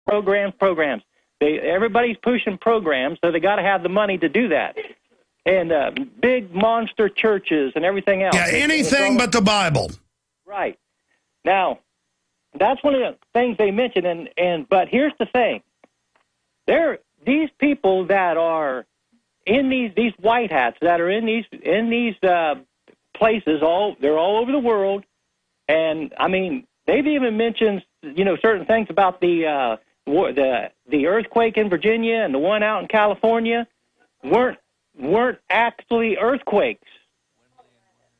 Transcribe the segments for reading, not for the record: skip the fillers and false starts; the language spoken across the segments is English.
Programs. Everybody's pushing programs, so they got to have the money to do that. And big monster churches and everything else. Yeah, anything but the Bible. Right. Now, that's one of the things they mentioned. But here's the thing: these people that are in these white hats that are in these places, they're all over the world, and I mean they've even mentioned certain things about the earthquake in Virginia and the one out in California weren't actually earthquakes,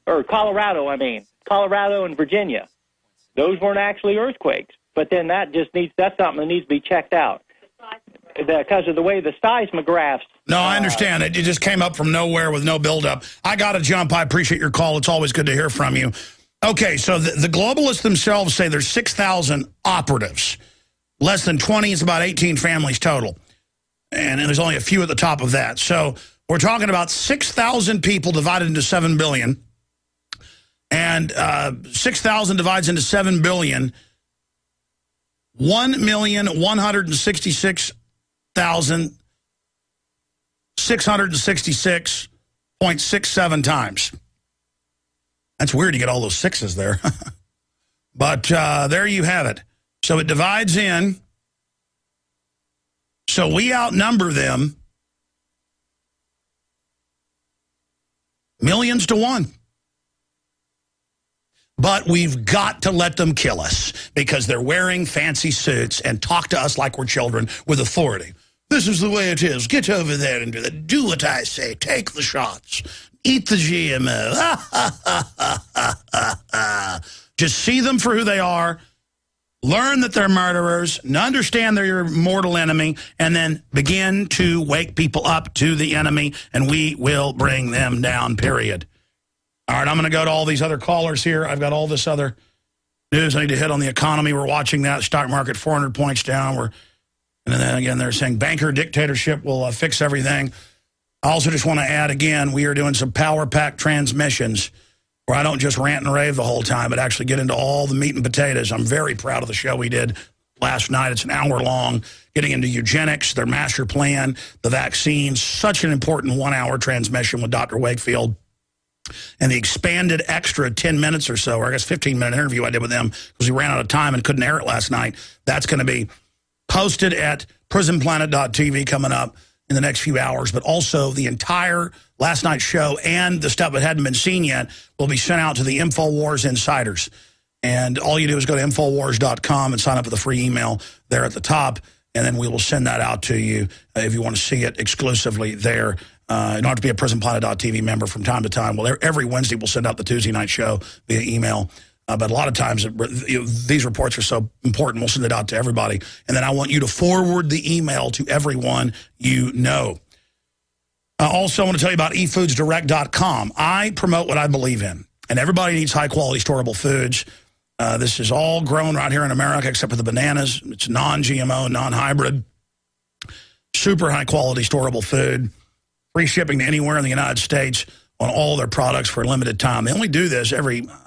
or Colorado and Virginia. Those weren't actually earthquakes. But then that's something that needs to be checked out because of the way the seismographs. No, I understand. It just came up from nowhere with no buildup. I got to jump. I appreciate your call. It's always good to hear from you. Okay, so the globalists themselves say there's 6,000 operatives. Less than 20 is about 18 families total. And there's only a few at the top of that. So we're talking about 6,000 people divided into 7 billion. And 6,000 divides into 7 billion. 1,166,666.67 times. That's weird to get all those sixes there. But there you have it. So it divides in. So we outnumber them millions to 1. But we've got to let them kill us because they're wearing fancy suits and talk to us like we're children with authority. This is the way it is. Get over there and do that. Do what I say. Take the shots. Eat the GMO. Just see them for who they are. Learn that they're murderers. Understand they're your mortal enemy. And then begin to wake people up to the enemy. And we will bring them down, period. All right, I'm going to go to all these other callers here. I've got all this other news I need to hit on the economy. We're watching that. Stock market 400 points down. And then again, they're saying banker dictatorship will fix everything. I also just want to add again, we are doing some power pack transmissions where I don't just rant and rave the whole time, but actually get into all the meat and potatoes. I'm very proud of the show we did last night. It's an hour long, getting into eugenics, their master plan, the vaccines, such an important 1-hour transmission with Dr. Wakefield. And the expanded extra 10 minutes or so, or I guess 15-minute interview I did with them because we ran out of time and couldn't air it last night. That's going to be posted at prisonplanet.tv coming up in the next few hours. But also the entire last night's show and the stuff that hadn't been seen yet will be sent out to the InfoWars insiders. And all you do is go to Infowars.com and sign up with a free email there at the top. And then we will send that out to you if you want to see it exclusively there. You don't have to be a PrisonPlanet.tv member from time to time. Well, every Wednesday we'll send out the Tuesday night show via email. But a lot of times these reports are so important, we'll send it out to everybody. And then I want you to forward the email to everyone you know. Also, I want to tell you about eFoodsDirect.com. I promote what I believe in. And everybody needs high-quality, storable foods. This is all grown right here in America except for the bananas. It's non-GMO, non-hybrid, super high-quality, storable food. Free shipping to anywhere in the United States on all their products for a limited time. They only do this I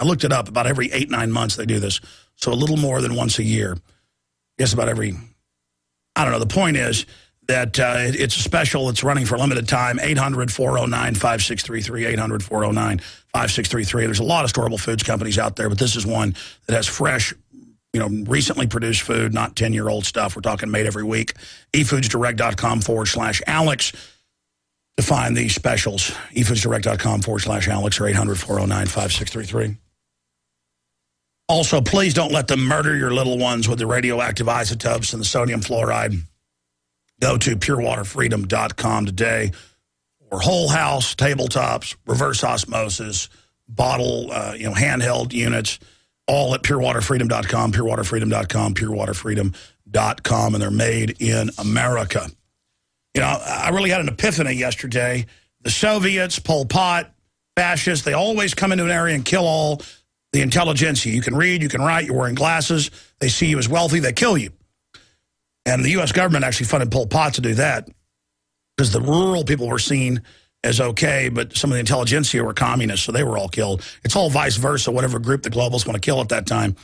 looked it up, about every 8-9 months they do this. So a little more than once a year. I guess about every, I don't know. The point is that it's a special. It's running for a limited time. 800-409-5633, 800-409-5633. There's a lot of storable foods companies out there, but this is one that has fresh, recently produced food, not 10-year-old stuff. We're talking made every week. eFoodsDirect.com/Alex. To find these specials, eFoodsDirect.com/Alex or 800-409-5633. Also, please don't let them murder your little ones with the radioactive isotopes and the sodium fluoride. Go to purewaterfreedom.com today for whole house, tabletops, reverse osmosis, bottle, handheld units, all at purewaterfreedom.com, purewaterfreedom.com, purewaterfreedom.com, and they're made in America. I really had an epiphany yesterday. The Soviets, Pol Pot, fascists, they always come into an area and kill all the intelligentsia. You can read, you can write, you're wearing glasses. They see you as wealthy, they kill you. And the U.S. government actually funded Pol Pot to do that because the rural people were seen as okay, but some of the intelligentsia were communists, so they were all killed. It's all vice versa, whatever group the globalists want to kill at that time.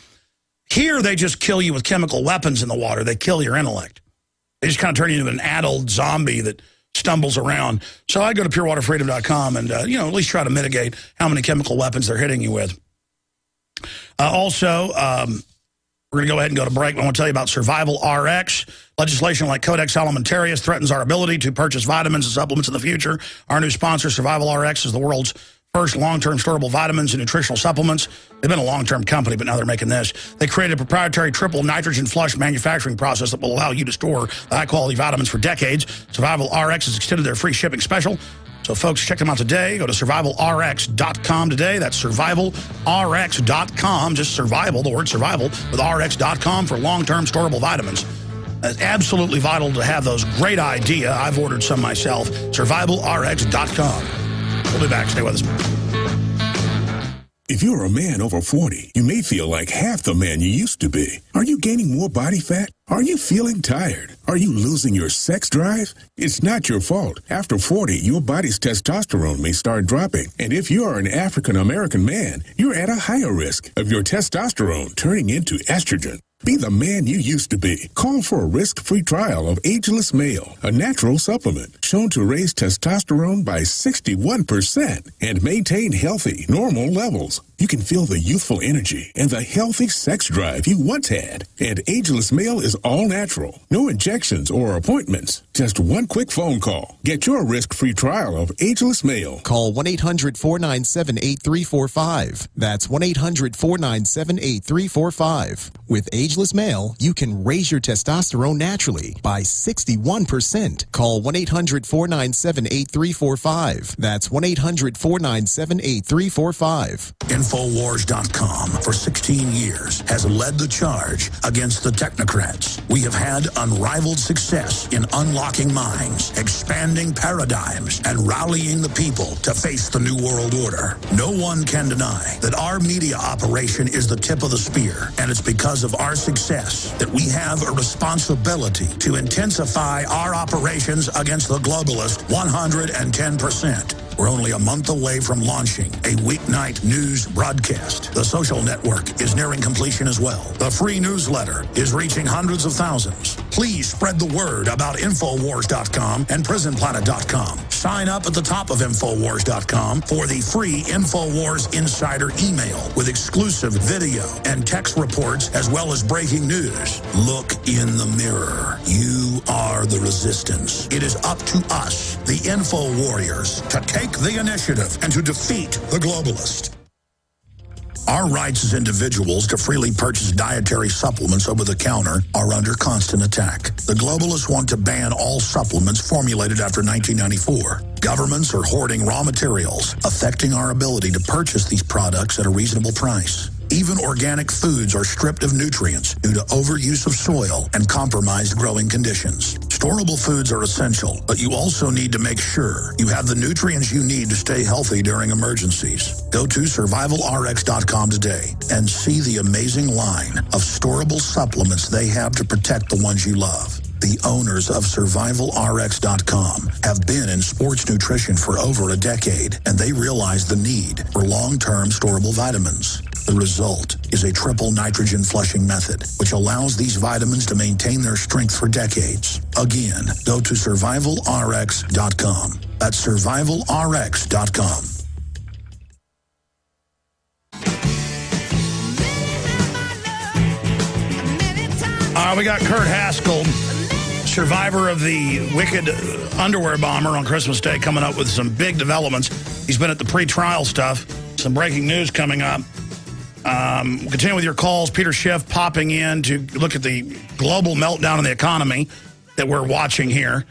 Here, they just kill you with chemical weapons in the water. They kill your intellect. They just kind of turn you into an adult zombie that stumbles around. So I go to purewaterfreedom.com and, at least try to mitigate how many chemical weapons they're hitting you with. Also, we're going to go ahead and go to break. I want to tell you about Survival RX. Legislation like Codex Alimentarius threatens our ability to purchase vitamins and supplements in the future. Our new sponsor, Survival RX, is the world's first long-term storable vitamins and nutritional supplements. They've been a long-term company, but now they're making this. They created a proprietary triple nitrogen flush manufacturing process that will allow you to store the high-quality vitamins for decades. Survival RX has extended their free shipping special. So, folks, check them out today. Go to survivalrx.com today. That's survivalrx.com. Just survival, the word survival, with rx.com for long-term storable vitamins. It's absolutely vital to have those. Great idea. I've ordered some myself. Survivalrx.com. We'll be back. Stay with us. If you're a man over 40, you may feel like half the man you used to be. Are you gaining more body fat? Are you feeling tired? Are you losing your sex drive? It's not your fault. After 40, your body's testosterone may start dropping. And if you are an African-American man, you're at a higher risk of your testosterone turning into estrogen. Be the man you used to be. Call for a risk-free trial of Ageless Male, a natural supplement shown to raise testosterone by 61% and maintain healthy, normal levels. You can feel the youthful energy and the healthy sex drive you once had. And Ageless Male is all natural. No injections or appointments. Just one quick phone call. Get your risk-free trial of Ageless Male. Call 1-800-497-8345. That's 1-800-497-8345. With Ageless Male, you can raise your testosterone naturally by 61%. Call 1-800-497-8345. That's 1-800-497-8345. Infowars.com for 16 years has led the charge against the technocrats. We have had unrivaled success in unlocking minds, expanding paradigms, and rallying the people to face the New World Order. No one can deny that our media operation is the tip of the spear, and it's because of our success that we have a responsibility to intensify our operations against the globalist 110%. We're only a month away from launching a weeknight news broadcast. The social network is nearing completion as well. The free newsletter is reaching hundreds of thousands. Please spread the word about Infowars.com and PrisonPlanet.com. Sign up at the top of Infowars.com for the free Infowars Insider email with exclusive video and text reports as well as breaking news. Look in the mirror. You are the resistance. It is up to us, the Info Warriors, to take the initiative and to defeat the globalist. Our rights as individuals to freely purchase dietary supplements over the counter are under constant attack. The globalists want to ban all supplements formulated after 1994. Governments are hoarding raw materials, affecting our ability to purchase these products at a reasonable price. Even organic foods are stripped of nutrients due to overuse of soil and compromised growing conditions. Storable foods are essential, but you also need to make sure you have the nutrients you need to stay healthy during emergencies. Go to survivalrx.com today and see the amazing line of storable supplements they have to protect the ones you love. The owners of survivalrx.com have been in sports nutrition for over a decade, and they realize the need for long-term storable vitamins. The result is a triple nitrogen flushing method, which allows these vitamins to maintain their strength for decades. Again, go to survivalrx.com. That's survivalrx.com. We got Kurt Haskell, survivor of the wicked underwear bomber on Christmas Day, coming up with some big developments. He's been at the pre-trial stuff. Some breaking news coming up. Continue with your calls. Peter Schiff popping in to look at the global meltdown in the economy that we're watching here.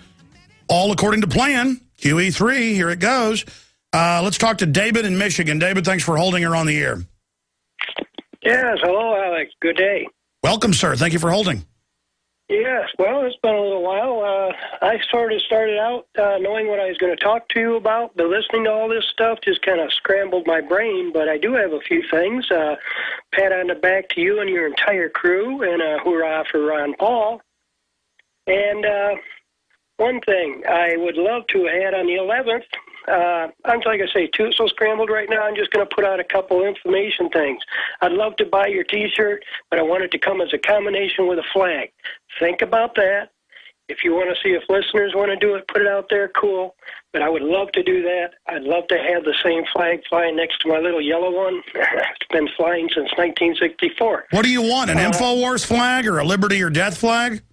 All according to plan. QE3, here it goes. Let's talk to David in Michigan. David, thanks for holding her on the air. Yes, hello, Alex. Good day. Welcome, sir. Thank you for holding. Yes, well, it's been a little while. I sort of started out knowing what I was going to talk to you about, but listening to all this stuff just kind of scrambled my brain. But I do have a few things. Pat on the back to you and your entire crew, and hoorah for Ron Paul. And one thing I would love to have had on the 11th, I'm like I say, too so scrambled right now. I'm just going to put out a couple information things. I'd love to buy your T-shirt, but I want it to come as a combination with a flag. Think about that. If you want to see if listeners want to do it, put it out there, cool. But I would love to do that. I'd love to have the same flag flying next to my little yellow one. It's been flying since 1964. What do you want, an InfoWars flag or a Liberty or Death flag?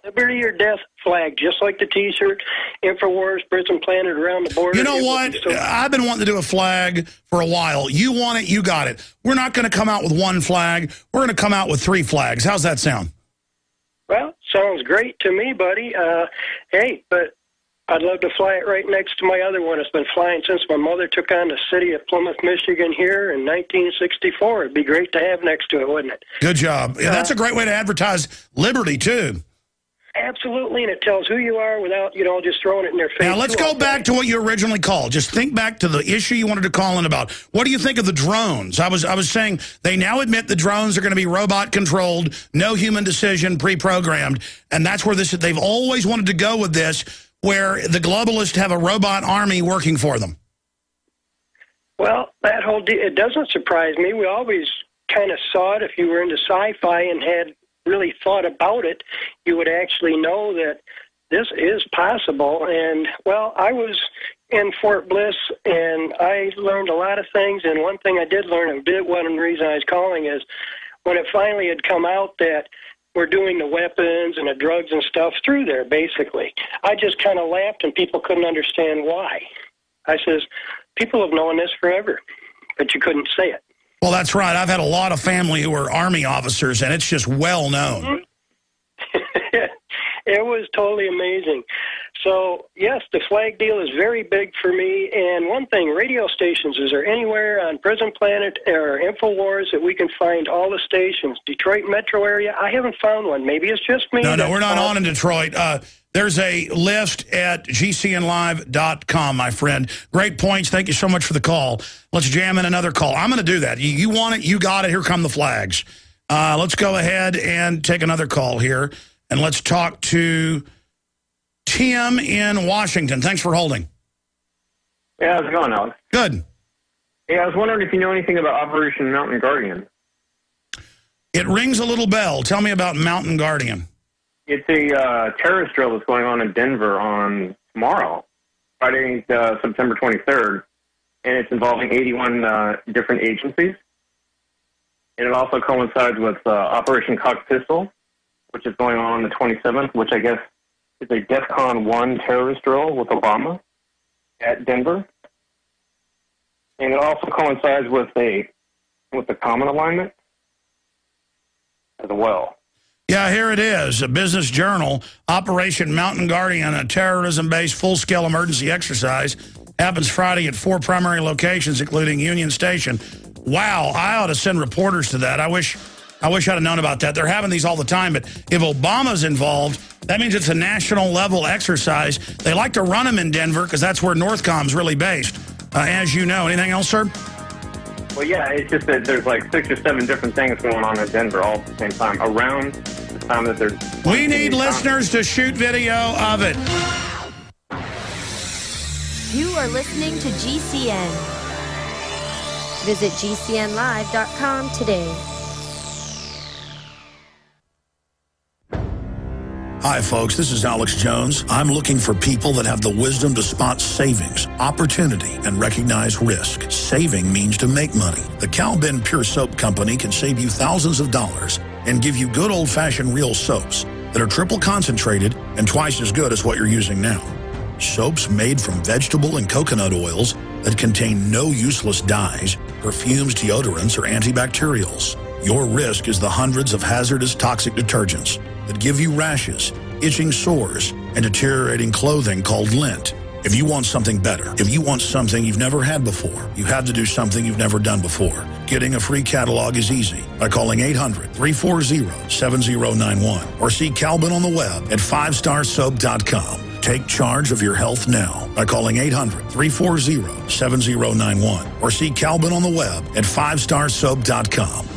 Liberty or Death flag, just like the T-shirt, InfoWars, Prison Planet around the border. You know what? I've been wanting to do a flag for a while. You want it, you got it. We're not going to come out with one flag. We're going to come out with 3 flags. How's that sound? Well, sounds great to me, buddy. Hey, but I'd love to fly it right next to my other one. It's been flying since my mother took on the city of Plymouth, Michigan here in 1964. It'd be great to have next to it, wouldn't it? Good job. Yeah, that's a great way to advertise liberty, too. Absolutely, and it tells who you are without, just throwing it in their face. Now, let's go back to what you originally called. Just think back to the issue you wanted to call in about. What do you think of the drones? I was saying they now admit the drones are going to be robot-controlled, no human decision, pre-programmed, and that's where they've always wanted to go with this, where the globalists have a robot army working for them. Well, that whole deal, it doesn't surprise me. We always kind of saw it. If you were into sci-fi and had really thought about it, you would actually know that this is possible. And, well, I was in Fort Bliss, and I learned a lot of things, and one thing I did learn, one reason I was calling is when it finally had come out that we're doing the weapons and the drugs and stuff through there, basically. I just kind of laughed, and people couldn't understand why. I says, people have known this forever, but you couldn't say it. Well, that's right. I've had a lot of family who are Army officers, and it's just well known. Mm-hmm. It was totally amazing. So, yes, the flag deal is very big for me. And one thing, radio stations, is there anywhere on Prison Planet or InfoWars that we can find all the stations? Detroit metro area? I haven't found one. Maybe it's just me. No, we're not on in Detroit. There's a list at gcnlive.com, my friend. Great points. Thank you so much for the call. Let's jam in another call. I'm going to do that. You want it, you got it. Here come the flags. Let's go ahead and take another call here, and let's talk to Tim in Washington. Thanks for holding. Yeah, how's it going, Alex? Good. Hey, I was wondering if you know anything about Operation Mountain Guardian. It rings a little bell. Tell me about Mountain Guardian. It's a terrorist drill that's going on in Denver on tomorrow, Friday, September 23rd, and it's involving 81 different agencies. And it also coincides with Operation Cock Pistol, which is going on the 27th, which I guess is a DEFCON 1 terrorist drill with Obama at Denver. And it also coincides with the common alignment as well. Yeah, here it is, a Business Journal, Operation Mountain Guardian, a terrorism-based full-scale emergency exercise, happens Friday at 4 primary locations, including Union Station. Wow, I ought to send reporters to that. I wish I'd have known about that. They're having these all the time, but if Obama's involved, that means it's a national-level exercise. They like to run them in Denver because that's where Northcom's really based, as you know. Anything else, sir? Well, yeah, it's just that there's like 6 or 7 different things going on in Denver all at the same time, around the time that there's... We need listeners to shoot video of it. You are listening to GCN. Visit GCNlive.com today. Hi, folks. This is Alex Jones. I'm looking for people that have the wisdom to spot savings, opportunity, and recognize risk. Saving means to make money. The Cal-Ben Pure Soap Company can save you thousands of dollars and give you good old-fashioned real soaps that are triple concentrated and twice as good as what you're using now. Soaps made from vegetable and coconut oils that contain no useless dyes, perfumes, deodorants, or antibacterials. Your risk is the hundreds of hazardous toxic detergents that give you rashes, itching sores, and deteriorating clothing called lint. If you want something better, if you want something you've never had before, you have to do something you've never done before. Getting a free catalog is easy by calling 800-340-7091 or see Calvin on the web at 5starsoap.com. Take charge of your health now by calling 800-340-7091 or see Calvin on the web at 5starsoap.com.